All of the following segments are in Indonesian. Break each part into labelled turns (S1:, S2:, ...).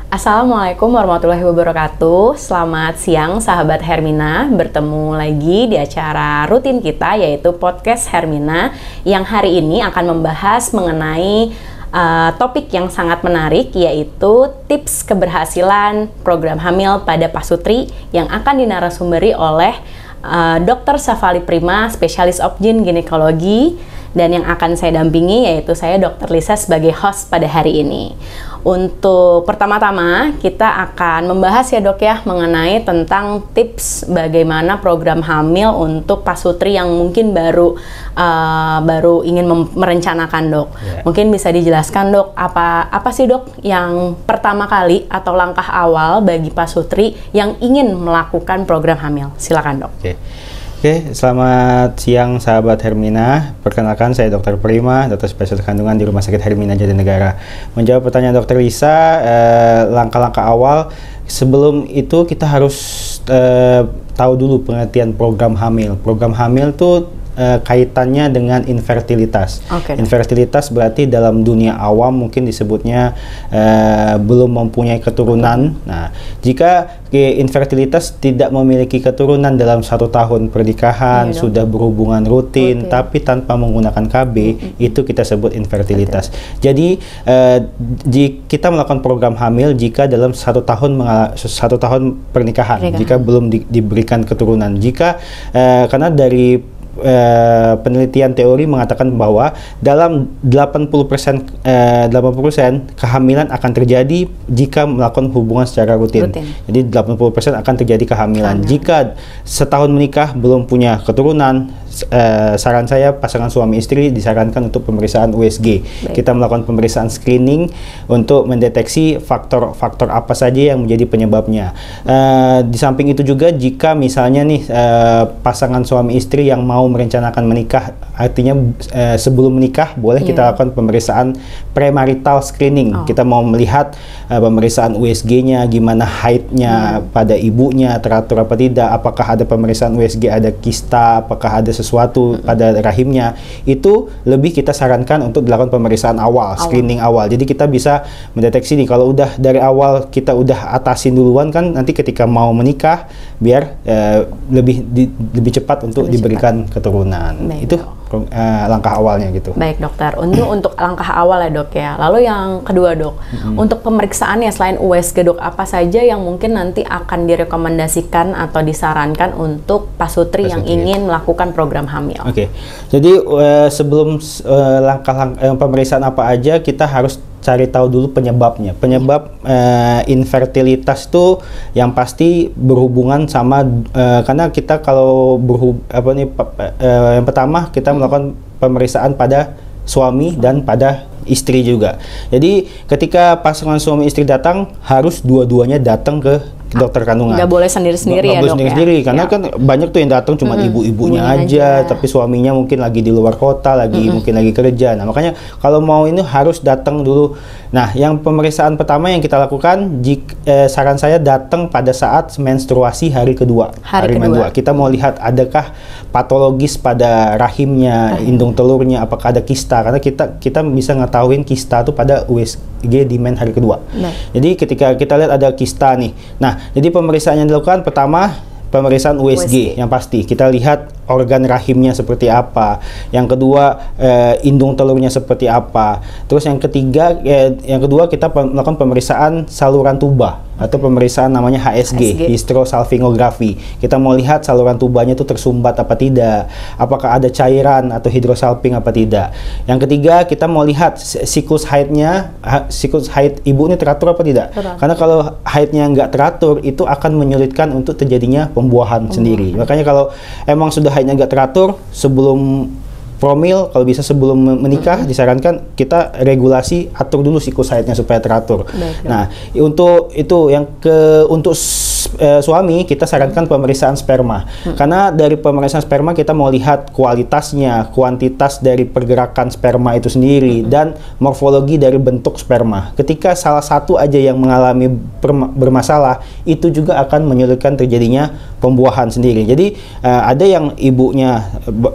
S1: Assalamualaikum warahmatullahi wabarakatuh. Selamat siang sahabat Hermina. Bertemu lagi di acara rutin kita yaitu Podcast Hermina, yang hari ini akan membahas mengenai topik yang sangat menarik, yaitu tips keberhasilan program hamil pada pasutri yang akan dinarasumberi oleh Dr. Safali Prima, spesialis obgyn ginekologi, dan yang akan saya dampingi yaitu saya Dr. Lisa sebagai host pada hari ini. Untuk pertama-tama kita akan membahas ya dok ya mengenai tentang tips bagaimana program hamil untuk pasutri yang mungkin baru ingin merencanakan dok. Mungkin bisa dijelaskan dok, apa sih dok yang pertama kali atau langkah awal bagi pasutri yang ingin melakukan program hamil? Silakan dok.
S2: Oke, selamat siang sahabat Hermina. Perkenalkan saya Dr. Prima, dokter spesialis kandungan di Rumah Sakit Hermina Jatinegara. Menjawab pertanyaan Dr. Lisa, langkah-langkah awal sebelum itu kita harus tahu dulu pengertian program hamil. Program hamil tuh kaitannya dengan infertilitas. Infertilitas berarti dalam dunia awam mungkin disebutnya belum mempunyai keturunan. Nah, jika infertilitas tidak memiliki keturunan dalam 1 tahun pernikahan, sudah berhubungan rutin tapi tanpa menggunakan KB, itu kita sebut infertilitas. Jadi kita melakukan program hamil jika dalam 1 tahun pernikahan, jika belum diberikan keturunan. Jika karena dari penelitian teori mengatakan bahwa dalam 80% kehamilan akan terjadi jika melakukan hubungan secara rutin. Jadi 80% akan terjadi kehamilan. Jika setahun menikah belum punya keturunan, saran saya pasangan suami istri disarankan untuk pemeriksaan USG. Kita melakukan pemeriksaan screening untuk mendeteksi faktor-faktor apa saja yang menjadi penyebabnya. Di samping itu juga jika misalnya nih pasangan suami istri yang mau merencanakan menikah, artinya sebelum menikah boleh kita lakukan pemeriksaan premarital screening. Kita mau melihat pemeriksaan USG-nya, gimana haidnya pada ibunya, teratur apa tidak, apakah ada pemeriksaan USG, ada kista, apakah ada sesuatu pada rahimnya. Itu lebih kita sarankan untuk dilakukan pemeriksaan awal, screening awal. Jadi kita bisa mendeteksi nih, kalau udah dari awal kita udah atasin duluan kan, nanti ketika mau menikah biar lebih cepat untuk diberikan keturunan. Itu langkah awalnya gitu.
S1: Baik dokter, untuk langkah awal ya dok ya. Lalu yang kedua dok, untuk pemeriksaannya selain USG dok, apa saja yang mungkin nanti akan direkomendasikan atau disarankan untuk pasutri yang ingin melakukan program hamil?
S2: Jadi sebelum langkah pemeriksaan apa aja, kita harus cari tahu dulu penyebabnya. Penyebab infertilitas tuh yang pasti berhubungan sama karena kita kalau yang pertama kita melakukan pemeriksaan pada suami dan pada istri juga. Jadi ketika pasangan suami istri datang, harus dua-duanya datang ke dokter kandungan. Nggak boleh sendiri-sendiri ya dok ya? Karena kan banyak tuh yang datang cuma ibu-ibunya aja, tapi suaminya mungkin lagi di luar kota, mungkin lagi kerja. Nah makanya kalau mau ini harus datang dulu. Nah yang pemeriksaan pertama yang kita lakukan, saran saya datang pada saat menstruasi hari kedua. Kita mau lihat adakah patologis pada rahimnya, indung telurnya, apakah ada kista. Karena kita bisa ngetahuin kista tuh pada USG di hari kedua. Jadi ketika kita lihat ada kista nih, nah jadi pemeriksaan yang dilakukan pertama pemeriksaan USG yang pasti. Kita lihat organ rahimnya seperti apa. Yang kedua indung telurnya seperti apa. Terus yang kedua kita melakukan pemeriksaan saluran tuba atau pemeriksaan namanya HSG, hysterosalpingografi. Kita mau lihat saluran tubanya itu tersumbat apa tidak, apakah ada cairan atau hidrosalping apa tidak. Yang ketiga kita mau lihat siklus haid ibu ini teratur apa tidak. Karena kalau haidnya nggak teratur, itu akan menyulitkan untuk terjadinya pembuahan sendiri. Makanya kalau emang sudah haidnya nggak teratur, sebelum promil, kalau bisa sebelum menikah, disarankan kita regulasi, atur dulu siklus haidnya supaya teratur. Nah, untuk itu untuk suami kita sarankan pemeriksaan sperma. Karena dari pemeriksaan sperma kita mau lihat kualitasnya, kuantitas dari pergerakan sperma itu sendiri, dan morfologi dari bentuk sperma. Ketika salah satu aja yang mengalami bermasalah, itu juga akan menyulitkan terjadinya pembuahan sendiri. Jadi ada yang ibunya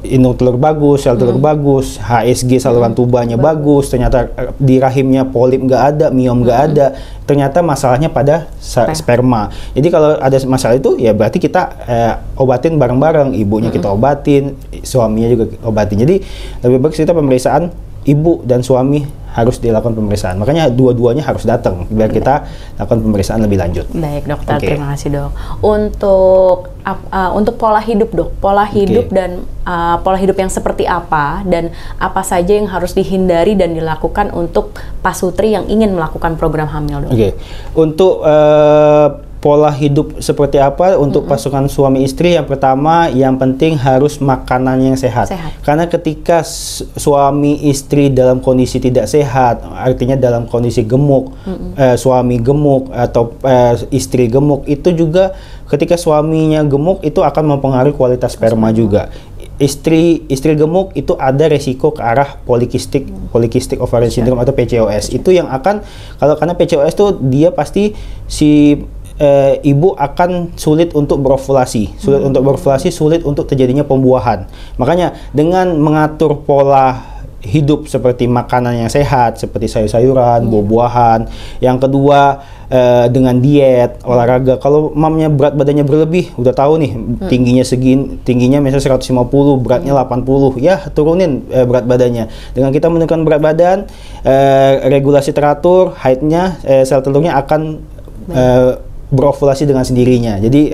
S2: indung telur bagus, sel telur bagus, HSG saluran tubanya bagus, ternyata di rahimnya polip nggak ada, miom nggak ada, ternyata masalahnya pada sperma. Jadi kalau ada masalah itu ya berarti kita obatin bareng-bareng, ibunya kita obatin, suaminya juga obatin. Jadi lebih baik kita pemeriksaan ibu dan suami harus dilakukan pemeriksaan. Makanya dua-duanya harus datang biar kita lakukan pemeriksaan lebih lanjut.
S1: Baik dokter, terima kasih dok. Untuk pola hidup dok, pola hidup dan pola hidup yang seperti apa dan apa saja yang harus dihindari dan dilakukan untuk pasutri yang ingin melakukan program hamil dok.
S2: Untuk pola hidup seperti apa untuk pasangan suami istri, yang pertama yang penting harus makanan yang sehat. Karena ketika suami istri dalam kondisi tidak sehat, artinya dalam kondisi gemuk, suami gemuk atau istri gemuk, itu juga ketika suaminya gemuk itu akan mempengaruhi kualitas sperma juga. Istri gemuk itu ada resiko ke arah polycystic ovarian syndrome atau PCOS. Itu yang akan, karena PCOS tuh dia pasti si ibu akan sulit untuk berovulasi, sulit untuk terjadinya pembuahan. Makanya dengan mengatur pola hidup seperti makanan yang sehat, seperti sayur-sayuran, buah-buahan. Yang kedua dengan diet, olahraga. Kalau mamnya berat badannya berlebih, udah tahu nih tingginya misalnya 150, beratnya 80, ya turunin berat badannya. Dengan kita menurunkan berat badan, regulasi teratur, haidnya, sel telurnya akan berovulasi dengan sendirinya. Jadi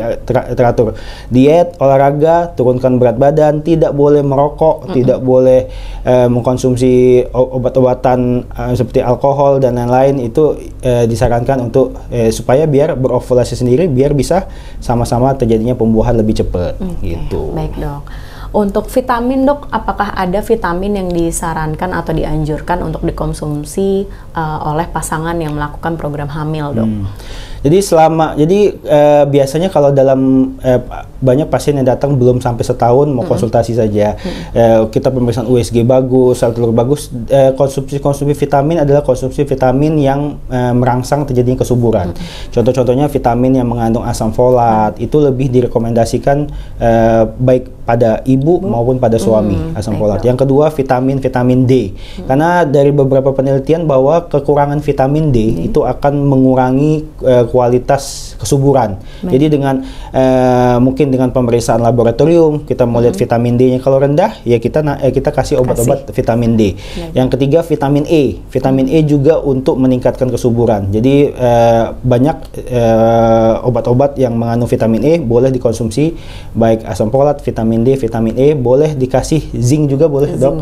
S2: teratur diet, olahraga, turunkan berat badan, tidak boleh merokok, tidak boleh mengkonsumsi obat-obatan seperti alkohol dan lain-lain. Itu disarankan untuk supaya biar berovulasi sendiri, biar bisa sama-sama terjadinya pembuahan lebih cepat. Gitu.
S1: Baik dok. Untuk vitamin dok, apakah ada vitamin yang disarankan atau dianjurkan untuk dikonsumsi oleh pasangan yang melakukan program hamil dok?
S2: Jadi biasanya kalau dalam banyak pasien yang datang belum sampai setahun mau konsultasi saja, kita pemeriksaan USG bagus, sel telur bagus, konsumsi vitamin adalah konsumsi vitamin yang merangsang terjadinya kesuburan. Contoh-contohnya vitamin yang mengandung asam folat itu lebih direkomendasikan baik pada ibu maupun pada suami, asam folat. Yang kedua vitamin D, karena dari beberapa penelitian bahwa kekurangan vitamin D itu akan mengurangi kualitas kesuburan. Jadi dengan mungkin dengan pemeriksaan laboratorium kita mau lihat vitamin D-nya, kalau rendah ya kita kasih obat-obat vitamin D. Yang ketiga vitamin E. Vitamin E juga untuk meningkatkan kesuburan. Jadi banyak obat-obat yang mengandung vitamin E boleh dikonsumsi, baik asam folat, vitamin D, vitamin E, boleh dikasih zinc juga boleh dok.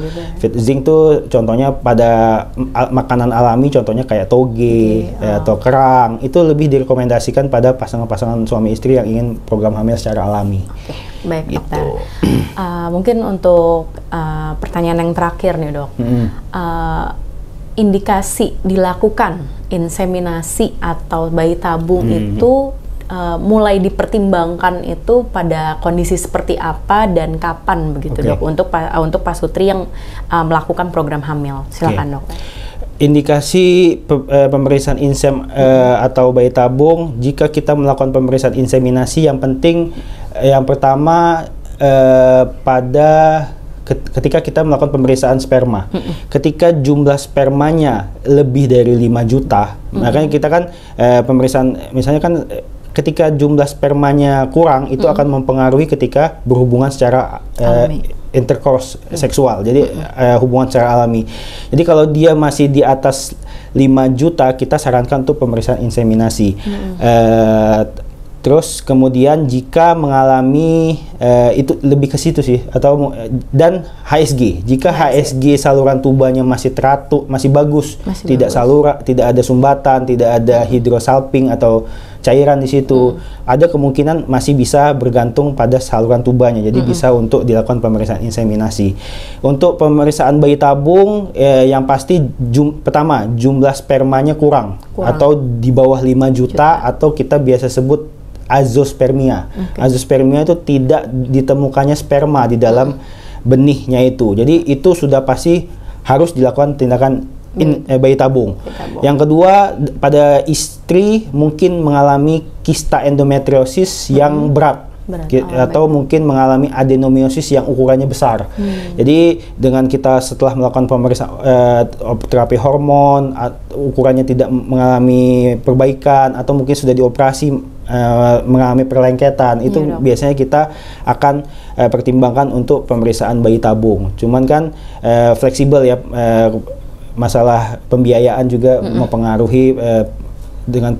S2: Zinc tuh contohnya pada makanan alami, contohnya kayak toge atau kerang, itu lebih direkomendasikan pada pasangan-pasangan suami istri yang ingin program hamil secara alami.
S1: Baik dokter. Mungkin untuk pertanyaan yang terakhir nih dok, indikasi dilakukan inseminasi atau bayi tabung itu mulai dipertimbangkan itu pada kondisi seperti apa dan kapan begitu dok, untuk pasutri yang melakukan program hamil? Silakan dokter.
S2: Indikasi pemeriksaan insem atau bayi tabung, jika kita melakukan pemeriksaan inseminasi, yang penting yang pertama ketika kita melakukan pemeriksaan sperma, ketika jumlah spermanya lebih dari 5 juta, makanya kita kan pemeriksaan misalnya kan ketika jumlah spermanya kurang, itu akan mempengaruhi ketika berhubungan secara intercourse seksual, jadi hubungan secara alami. Jadi kalau dia masih di atas 5 juta, kita sarankan untuk pemeriksaan inseminasi. Terus kemudian jika mengalami itu lebih ke situ sih, atau dan HSG, jika HSG saluran tubanya masih teratur, masih bagus, tidak ada sumbatan, tidak ada hidrosalping atau cairan di situ, ada kemungkinan masih bisa bergantung pada saluran tubanya, jadi bisa untuk dilakukan pemeriksaan inseminasi. Untuk pemeriksaan bayi tabung, yang pasti pertama jumlah spermanya kurang atau di bawah 5 juta, atau kita biasa sebut azospermia. Azospermia itu tidak ditemukannya sperma di dalam benihnya itu, jadi itu sudah pasti harus dilakukan tindakan bayi tabung. Yang kedua, pada istri mungkin mengalami kista endometriosis yang berat. atau mungkin mengalami adenomiosis yang ukurannya besar. Jadi dengan kita setelah melakukan pemeriksaan terapi hormon, ukurannya tidak mengalami perbaikan atau mungkin sudah dioperasi mengalami perlengketan, itu biasanya kita akan pertimbangkan untuk pemeriksaan bayi tabung. Cuman kan fleksibel ya, masalah pembiayaan juga mempengaruhi dengan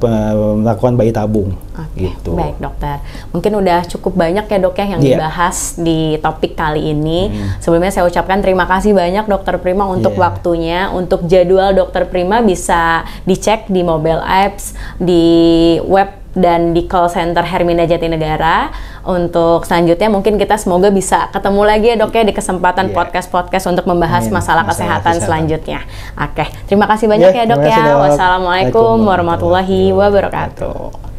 S2: melakukan bayi tabung. Gitu.
S1: Baik dokter, mungkin udah cukup banyak ya dok ya yang dibahas di topik kali ini. Sebelumnya saya ucapkan terima kasih banyak dokter Prima untuk waktunya. Untuk jadwal dokter Prima bisa dicek di mobile apps, di web dan di call center Hermina Jatinegara. Untuk selanjutnya mungkin kita semoga bisa ketemu lagi ya dok ya di kesempatan podcast-podcast untuk membahas masalah kesehatan selanjutnya. Oke, terima kasih banyak ya dok ya. Wassalamualaikum warahmatullahi wabarakatuh.